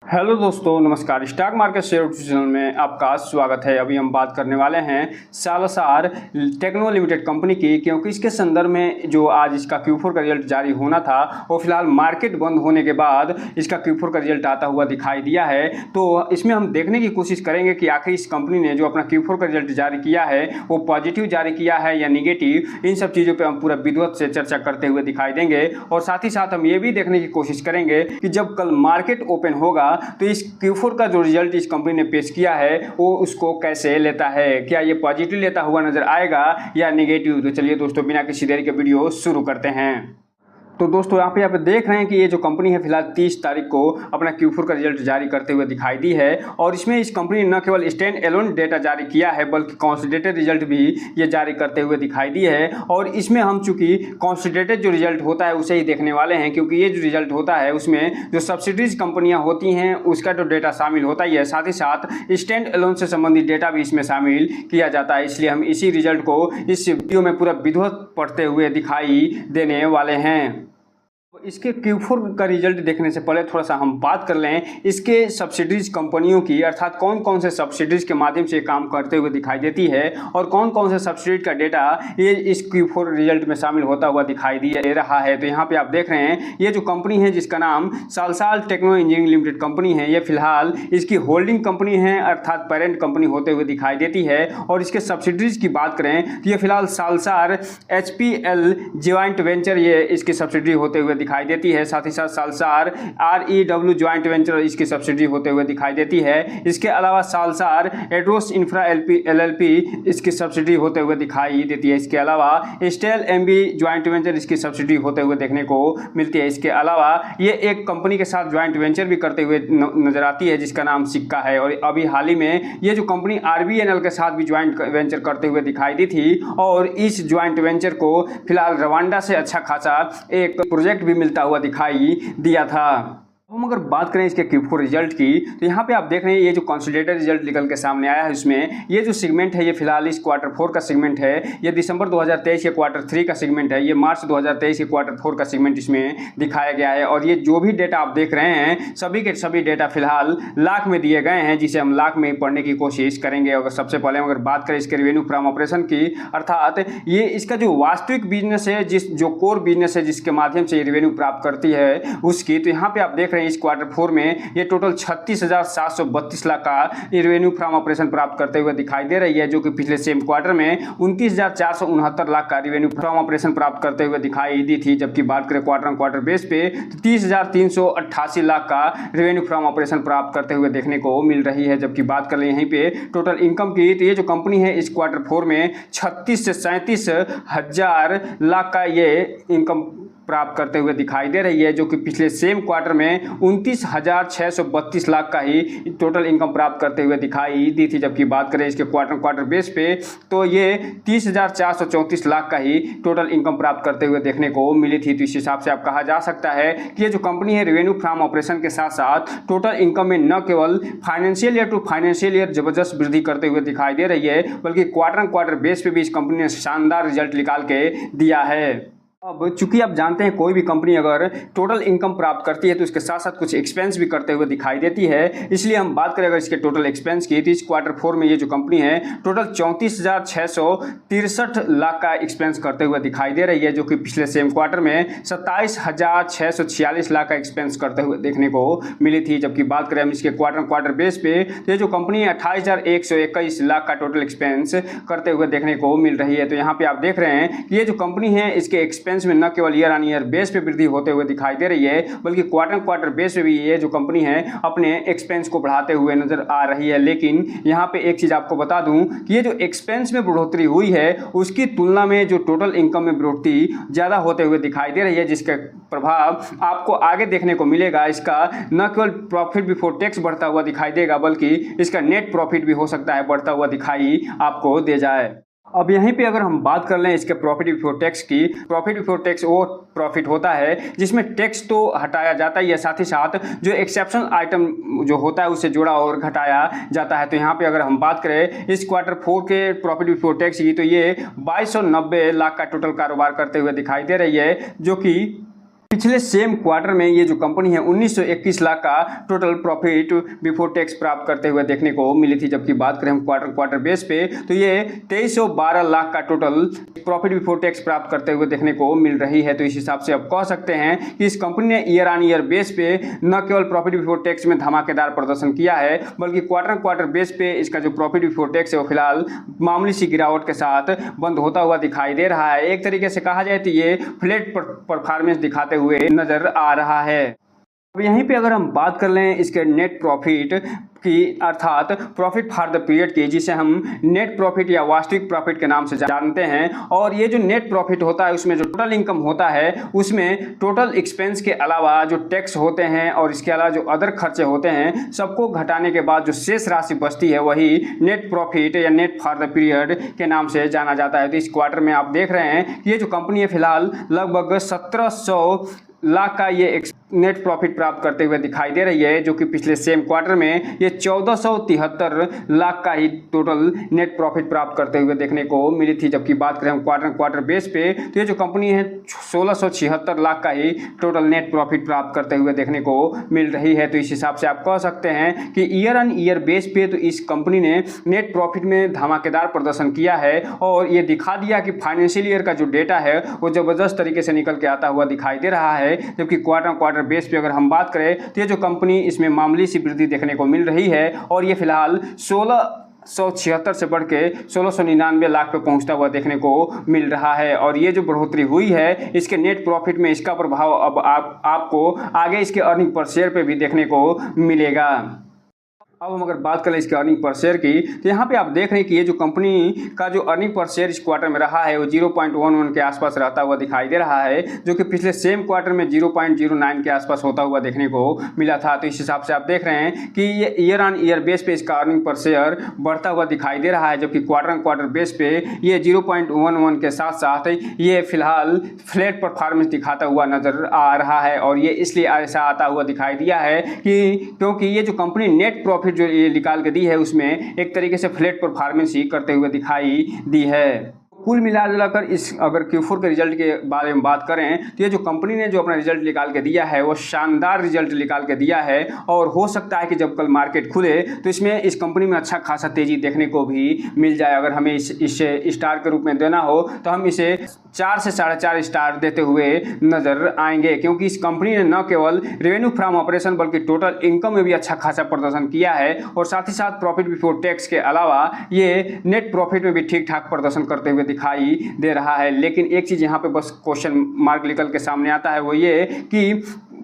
Hello दोस्तों, नमस्कार। Stock market share channel में आपका स्वागत है। अभी हम बात करने वाले हैं सालासार टेक्नो लिमिटेड कंपनी की, क्योंकि इसके संदर्भ में जो आज इसका Q4 का रिजल्ट जारी होना था वो फिलहाल मार्केट बंद होने के बाद इसका Q4 का रिजल्ट आता हुआ दिखाई दिया है। तो इसमें हम देखने की कोशिश करेंगे कि आखिर इस कंपनी ने जो अपना Q4 का रिजल्ट जारी किया है वो पॉजिटिव जारी किया है या निगेटिव। इन सब चीज़ों पर हम पूरा विधिवत से चर्चा करते हुए दिखाई देंगे और साथ ही साथ हम ये भी देखने की कोशिश करेंगे कि जब कल मार्केट ओपन होगा तो इस Q4 का जो रिजल्ट इस कंपनी ने पेश किया है वो उसको कैसे लेता है, क्या ये पॉजिटिव लेता हुआ नजर आएगा या नेगेटिव। तो चलिए दोस्तों, बिना किसी देरी के वीडियो शुरू करते हैं। तो दोस्तों यहाँ पे देख रहे हैं कि ये जो कंपनी है फिलहाल 30 तारीख को अपना Q4 का रिजल्ट जारी करते हुए दिखाई दी है और इसमें इस कंपनी ने न केवल स्टैंड एलोन डेटा जारी किया है बल्कि कॉन्सोलिडेटेड रिजल्ट भी ये जारी करते हुए दिखाई दी है। और इसमें हम चूंकि कॉन्सोलिडेटेड जो रिजल्ट होता है उसे ही देखने वाले हैं, क्योंकि ये जो रिजल्ट होता है उसमें जो सब्सिडीज कंपनियाँ होती हैं उसका जो डेटा शामिल होता ही है, साथ ही साथ स्टैंड एलोन से संबंधित डेटा भी इसमें शामिल किया जाता है। इसलिए हम इसी रिजल्ट को इस वीडियो में पूरा विधिवत पढ़ते हुए दिखाई देने वाले हैं। इसके Q4 का रिजल्ट देखने से पहले थोड़ा सा हम बात कर लें इसके सब्सिडीज कंपनियों की, अर्थात कौन कौन से सब्सिडीज के माध्यम से काम करते हुए दिखाई देती है और कौन कौन से सब्सिडीज का डेटा ये इस Q4 रिजल्ट में शामिल होता हुआ दिखाई दे रहा है। तो यहाँ पे आप देख रहे हैं ये जो कंपनी है जिसका नाम सालसार टेक्नो इंजीनियरिंग लिमिटेड कंपनी है, ये फिलहाल इसकी होल्डिंग कंपनी है अर्थात पेरेंट कंपनी होते हुए दिखाई देती है। और इसके सब्सिडीज की बात करें तो ये फिलहाल सालसार HPL ज्वाइंट वेंचर ये इसकी सब्सिडी होते हुए दिखाई देती है। साथ ही साथ सालसार REW ज्वाइंट वेंचर इसकी सब्सिडी होते हुए दिखाई देती है। इसके अलावा सालसार एड्रोस इंफ्रा LLP इसकी सब्सिडी होते हुए दिखाई देती है। इसके अलावा स्टेल MB ज्वाइंट वेंचर इसकी सब्सिडी होते हुए देखने को मिलती है। इसके अलावा ये एक कंपनी के साथ ज्वाइंट वेंचर भी करते हुए नजर आती है जिसका नाम सिक्का है। और अभी हाल ही में ये जो कंपनी RBNL के साथ भी ज्वाइंट वेंचर करते हुए दिखाई दी थी और इस ज्वाइंट वेंचर को फिलहाल रवांडा से अच्छा खासा एक प्रोजेक्ट भी मिलता हुआ दिखाई दिया था। हम अगर बात करें इसके Q4 रिजल्ट की तो यहाँ पे आप देख रहे हैं ये जो कंसोलिडेटेड रिजल्ट निकल के सामने आया है उसमें ये जो सेगमेंट है ये फिलहाल इस Q4 का सेगमेंट है, ये दिसंबर 2023 के Q3 का सेगमेंट है, ये मार्च 2023 के Q4 का सेगमेंट इसमें दिखाया गया है। और ये जो भी डेटा आप देख रहे हैं सभी के सभी डेटा फिलहाल लाख में दिए गए हैं, जिसे हम लाख में पढ़ने की कोशिश करेंगे। अगर सबसे पहले अगर बात करें इसके रेवेन्यू फ्रॉम ऑपरेशन की, अर्थात ये इसका जो वास्तविक बिजनेस है, जो कोर बिजनेस है जिसके माध्यम से ये रेवेन्यू प्राप्त करती है उसकी, तो यहाँ पे आप देख रहे हैं इस Q4 में ये टोटल 36,732 लाख का रेवेन्यू फ्रॉम ऑपरेशन प्राप्त करते हुए दिखाई दे रही है, जो कि पिछले सेम क्वार्टर में 29,469 लाख का रेवेन्यू फ्रॉम ऑपरेशन प्राप्त करते हुए दिखाई दी थी। जबकि बात करें क्वार्टर ऑन क्वार्टर बेस पे तो 30,388 लाख का रेवेन्यू फ्रॉम ऑपरेशन प्राप्त करते हुए देखने को मिल रही है। जबकि बात कर लें यहीं पे टोटल इनकम की तो ये जो कंपनी है इस Q4 में 36 से 37 हजार लाख का ये इनकम प्राप्त करते हुए दिखाई दे रही है, जो कि पिछले सेम क्वार्टर में 29,632 लाख का ही टोटल इनकम प्राप्त करते हुए दिखाई दी थी। जबकि बात करें इसके क्वार्टर बेस पे तो ये 30,434 लाख का ही टोटल इनकम प्राप्त करते हुए देखने को मिली थी। तो इस हिसाब से आप कहा जा सकता है कि ये जो कंपनी है रेवेन्यू फ्रॉम ऑपरेशन के साथ साथ टोटल इनकम में न केवल financial year to financial year जबरदस्त वृद्धि करते हुए दिखाई दे रही है, बल्कि क्वार्टर बेस पे भी इस कंपनी ने शानदार रिजल्ट निकाल के दिया है। अब चूंकि आप जानते हैं कोई भी कंपनी अगर टोटल इनकम प्राप्त करती है तो उसके साथ साथ कुछ एक्सपेंस भी करते हुए दिखाई देती है। इसलिए हम बात करें अगर इसके टोटल एक्सपेंस की तो इस Q4 में ये जो कंपनी है टोटल 34,663 लाख का एक्सपेंस करते हुए दिखाई दे रही है, जो कि पिछले सेम क्वार्टर में 27,646 लाख का एक्सपेंस करते हुए देखने को मिली थी। जबकि बात करें हम इसके क्वार्टर बेस पे तो ये जो कंपनी है 28,121 लाख का टोटल एक्सपेंस करते हुए देखने को मिल रही है। तो यहाँ पे आप देख रहे हैं कि ये जो कंपनी है इसके एक्सपेंस में न केवल ईयर ऑन ईयर बेस पे वृद्धि होते हुए दिखाई दे रही है, बल्कि क्वार्टर बेस पे भी ये जो कंपनी है अपने एक्सपेंस को बढ़ाते हुए नजर आ रही है। लेकिन यहाँ पे एक चीज आपको बता दूं कि ये जो एक्सपेंस में बढ़ोतरी हुई है उसकी तुलना में जो टोटल इनकम में बढ़ोतरी ज्यादा होते हुए दिखाई दे रही है, जिसका प्रभाव आपको आगे देखने को मिलेगा। इसका न केवल प्रॉफिट बिफोर टैक्स बढ़ता हुआ दिखाई देगा, बल्कि इसका नेट प्रॉफिट भी हो सकता है बढ़ता हुआ दिखाई आपको दे जाए। अब यहीं पे अगर हम बात कर लें इसके प्रॉफिट बिफोर टैक्स की, प्रॉफिट बिफोर टैक्स वो प्रॉफिट होता है जिसमें टैक्स तो हटाया जाता ही है, साथ ही साथ जो एक्सेप्शनल आइटम जो होता है उससे जुड़ा और घटाया जाता है। तो यहाँ पे अगर हम बात करें इस Q4 के प्रॉफिट बिफोर टैक्स की तो ये 2290 लाख का टोटल कारोबार करते हुए दिखाई दे रही है, जो कि पिछले सेम क्वार्टर में ये जो कंपनी है 1921 लाख का टोटल प्रॉफिट बिफोर टैक्स प्राप्त करते हुए देखने को मिली थी। जबकि बात करें हम क्वार्टर बेस पे तो ये 2312 लाख का टोटल प्रॉफिट बिफोर टैक्स प्राप्त करते हुए देखने को मिल रही है। तो इस हिसाब से आप कह सकते हैं कि इस कंपनी ने ईयर ऑन ईयर बेस पे न केवल प्रॉफिट बिफोर टैक्स में धमाकेदार प्रदर्शन किया है, बल्कि क्वार्टर बेस पे इसका जो प्रॉफिट बिफोर टैक्स है वो फिलहाल मामूली सी गिरावट के साथ बंद होता हुआ दिखाई दे रहा है। एक तरीके से कहा जाए तो ये फ्लैट परफॉर्मेंस दिखाते हुए नजर आ रहा है। अब यहीं पे अगर हम बात कर लें इसके नेट प्रॉफिट की, अर्थात प्रॉफिट फॉर द पीरियड की, जिसे हम नेट प्रॉफिट या वास्तविक प्रॉफिट के नाम से जानते हैं। और ये जो नेट प्रॉफिट होता है उसमें जो टोटल इनकम होता है उसमें टोटल एक्सपेंस के अलावा जो टैक्स होते हैं और इसके अलावा जो अदर खर्चे होते हैं सबको घटाने के बाद जो शेष राशि बचती है वही नेट प्रॉफिट या नेट फॉर द पीरियड के नाम से जाना जाता है। तो इस क्वार्टर में आप देख रहे हैं कि ये जो कंपनी है फिलहाल लगभग 1700 लाख का ये नेट प्रॉफिट प्राप्त करते हुए दिखाई दे रही है, जो कि पिछले सेम क्वार्टर में ये 1473 लाख का ही टोटल नेट प्रॉफिट प्राप्त करते हुए देखने को मिली थी। जबकि बात करें हम क्वार्टर बेस पे तो ये जो कंपनी है 1676 लाख का ही टोटल नेट प्रॉफिट प्राप्त करते हुए देखने को मिल रही है। तो इस हिसाब से आप कह सकते हैं कि ईयर ऑन ईयर बेस पे तो इस कंपनी ने नेट प्रॉफिट में धमाकेदार प्रदर्शन किया है और ये दिखा दिया कि फाइनेंशियल ईयर का जो डेटा है वो जबरदस्त तरीके से निकल के आता हुआ दिखाई दे रहा है। जबकि क्वार्टर बेस पे अगर हम बात करें तो ये जो कंपनी इसमें मामूली सी वृद्धि देखने को मिल रही है और ये फिलहाल 1676 से बढ़ के 1699 लाख पे पहुंचता हुआ देखने को मिल रहा है। और ये जो बढ़ोतरी हुई है इसके नेट प्रॉफिट में, इसका प्रभाव अब आपको आगे इसके अर्निंग पर शेयर पे भी देखने को मिलेगा। अब हम अगर बात करें इसके अर्निंग पर शेयर की तो यहाँ पे आप देख रहे हैं कि ये जो कंपनी का जो अर्निंग पर शेयर इस क्वार्टर में रहा है वो 0.11 के आसपास रहता हुआ दिखाई दे रहा है, जो कि पिछले सेम क्वार्टर में 0.09 के आसपास होता हुआ देखने को मिला था। तो इस हिसाब से आप देख रहे हैं कि ये ईयर ऑन ईयर बेस पे इसका अर्निंग पर शेयर बढ़ता हुआ दिखाई दे रहा है। जबकि क्वार्टर बेस पे ये 0.11 के साथ साथ ये फिलहाल फ्लैट परफॉर्मेंस दिखाता हुआ नजर आ रहा है। और ये इसलिए ऐसा आता हुआ दिखाई दिया है कि क्योंकि ये जो कंपनी नेट प्रॉफिट जो ये निकाल के दी है उसमें एक तरीके से फ्लैट परफॉर्मेंस ही करते हुए दिखाई दी है। कुल मिलाकर इस अगर Q4 के रिजल्ट के बारे में बात करें तो ये जो कंपनी ने जो अपना रिजल्ट निकाल के दिया है वो शानदार रिजल्ट निकाल के दिया है। और हो सकता है कि जब कल मार्केट खुले तो इसमें इस कंपनी में अच्छा खासा तेजी देखने को भी मिल जाए। अगर हमें इसे स्टार के रूप में देना हो तो हम इसे 4 से 4.5 स्टार देते हुए नजर आएंगे, क्योंकि इस कंपनी ने न केवल रेवेन्यू फ्रॉम ऑपरेशन बल्कि टोटल इनकम में भी अच्छा खासा प्रदर्शन किया है और साथ ही साथ प्रॉफिट बिफोर टैक्स के अलावा ये नेट प्रॉफिट में भी ठीक ठाक प्रदर्शन करते हुए दिखाई दे रहा है। लेकिन एक चीज़ यहाँ पे बस क्वेश्चन मार्क निकल के सामने आता है, वो ये कि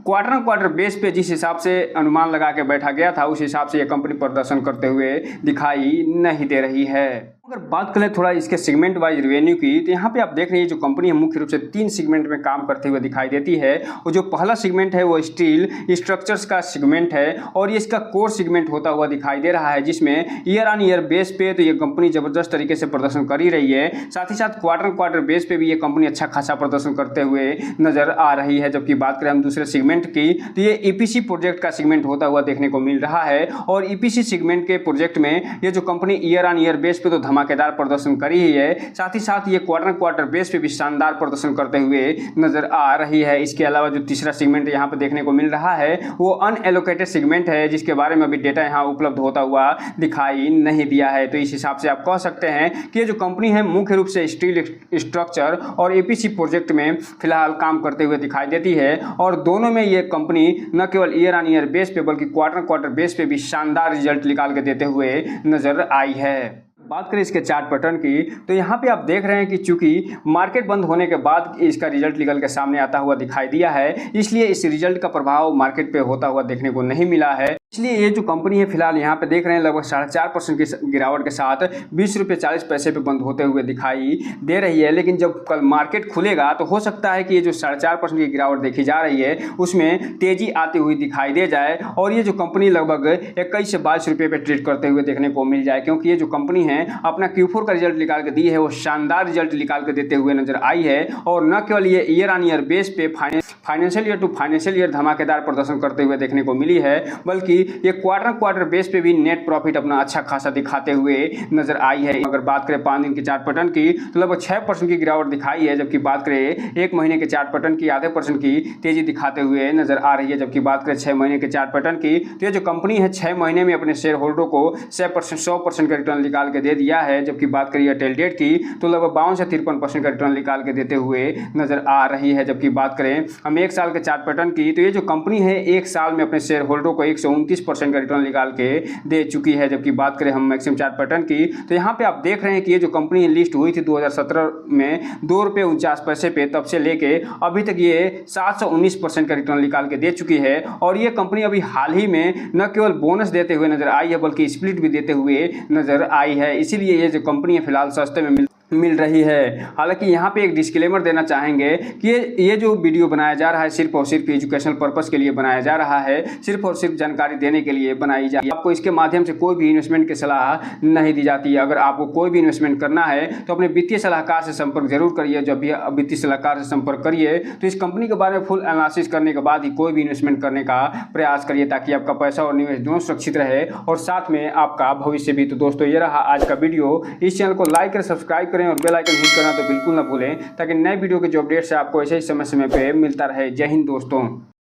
क्वार्टर बेस पे जिस हिसाब से अनुमान लगा के बैठा गया था उस हिसाब से ये कंपनी प्रदर्शन करते हुए दिखाई नहीं दे रही है। अगर बात करें थोड़ा इसके सेगमेंट वाइज रेवेन्यू की तो यहाँ पे आप देख रहे हैं जो कंपनी है मुख्य रूप से 3 सेगमेंट में काम करते हुए दिखाई देती है। और जो पहला सेगमेंट है वो स्टील स्ट्रक्चर्स का सेगमेंट है और ये इसका कोर सेगमेंट होता हुआ दिखाई दे रहा है, जिसमें ईयर ऑन ईयर बेस पे तो ये कंपनी जबरदस्त तरीके से प्रदर्शन कर ही रही है। साथ ही साथ क्वार्टर बेस पे भी ये कंपनी अच्छा खासा प्रदर्शन करते हुए नजर आ रही है। जबकि बात करें हम दूसरे सेगमेंट की तो ये ईपीसी प्रोजेक्ट का सेगमेंट होता हुआ देखने को मिल रहा है। और ईपीसी सेगमेंट के प्रोजेक्ट में ये जो company year on year base पे तो धमाकेदार प्रदर्शन करी ही है, साथ ही साथ ये क्वार्टर बेस पे भी शानदार प्रदर्शन करते हुए नजर आ रही है। इसके अलावा जो तीसरा सेगमेंट यहाँ पे देखने को मिल रहा है वो अनएलोकेटेड सेगमेंट है, जिसके बारे में अभी डेटा यहाँ उपलब्ध होता हुआ दिखाई नहीं दिया है। तो इस हिसाब से आप कह सकते हैं कि ये जो कंपनी है मुख्य रूप से स्टील स्ट्रक्चर और एपीसी प्रोजेक्ट में फिलहाल काम करते हुए दिखाई देती है। और दोनों में ये कंपनी न केवल ईयर ऑन ईयर बेस पे बल्कि क्वार्टर बेस पे भी शानदार रिजल्ट निकाल के देते हुए नजर आई है। बात करें इसके चार्ट पैटर्न की तो यहाँ पे आप देख रहे हैं कि चूंकि मार्केट बंद होने के बाद इसका रिजल्ट निकल के सामने आता हुआ दिखाई दिया है, इसलिए इस रिजल्ट का प्रभाव मार्केट पे होता हुआ देखने को नहीं मिला है। इसलिए ये जो कंपनी है फिलहाल यहाँ पे देख रहे हैं लगभग 4.5% की गिरावट के साथ 20 रुपये 40 पैसे पे बंद होते हुए दिखाई दे रही है। लेकिन जब कल मार्केट खुलेगा तो हो सकता है कि ये जो 4.5% की गिरावट देखी जा रही है उसमें तेजी आती हुई दिखाई दे जाए और ये जो कंपनी लगभग 21 से 22 रुपये पे ट्रेड करते हुए देखने को मिल जाए, क्योंकि ये जो कंपनी है अपना Q4 का रिजल्ट निकाल के दी है वो शानदार रिजल्ट निकाल के देते हुए नजर आई है। और न केवल ये ईयर ऑन ईयर बेस पे financial year to financial year धमाकेदार प्रदर्शन करते हुए देखने को मिली है, बल्कि ये क्वार्टर बेस पे भी नेट प्रॉफिट अपना अच्छा खासा दिखाते हुए नजर आई है। अगर बात करें 5 दिन के चार्ट पैटर्न की तो लगभग 6% की गिरावट दिखाई है, जबकि बात करें 1 महीने के चार्ट पैटर्न की आधे % की तेजी दिखाते हुए नजर आ रही है। जबकि बात करें 6 महीने के चार्ट पैटर्न की तो ये जो कंपनी है 6 महीने में अपने शेयर होल्डरों को 100% का रिटर्न निकाल के दे दिया है। जबकि बात करिए एयरटेल डेट की तो लगभग 52 से 53% का रिटर्न निकाल के देते हुए नजर आ रही है। जबकि बात करें हम 1 साल के चार्ट पैटर्न की तो ये जो कंपनी है 1 साल में अपने शेयर होल्डरों को 129% का रिटर्न निकाल के दे चुकी है। जबकि बात करें हम मैक्सिमम चार्ट पैटर्न की तो यहाँ पे आप देख रहे हैं कि ये जो कंपनी लिस्ट हुई थी 2017 में ₹2.49 पे, तब से लेके अभी तक ये 719% का रिटर्न निकाल के दे चुकी है। और ये कंपनी अभी हाल ही में न केवल बोनस देते हुए नजर आई है बल्कि स्प्लिट भी देते हुए नजर आई है। इसीलिए ये जो कंपनी है फिलहाल सस्ते में मिल रही है। हालांकि यहाँ पे एक डिस्क्लेमर देना चाहेंगे कि ये जो वीडियो बनाया जा रहा है सिर्फ और सिर्फ एजुकेशनल पर्पस के लिए बनाया जा रहा है, सिर्फ और सिर्फ जानकारी देने के लिए बनाई जा रही है। आपको इसके माध्यम से कोई भी इन्वेस्टमेंट की सलाह नहीं दी जाती है। अगर आपको कोई भी इन्वेस्टमेंट करना है तो अपने वित्तीय सलाहकार से संपर्क जरूर करिए। जब भी वित्तीय सलाहकार से संपर्क करिए तो इस कंपनी के बारे में फुल एनालिसिस करने के बाद ही कोई भी इन्वेस्टमेंट करने का प्रयास करिए, ताकि आपका पैसा और निवेश दोनों सुरक्षित रहे और साथ में आपका भविष्य भी। तो दोस्तों ये रहा आज का वीडियो। इस चैनल को लाइक करें, सब्सक्राइब करें और बेल आइकन हिट करना तो बिल्कुल ना भूलें, ताकि नए वीडियो के जो अपडेट्स है आपको ऐसे ही समय पे मिलता रहे। जय हिंद दोस्तों।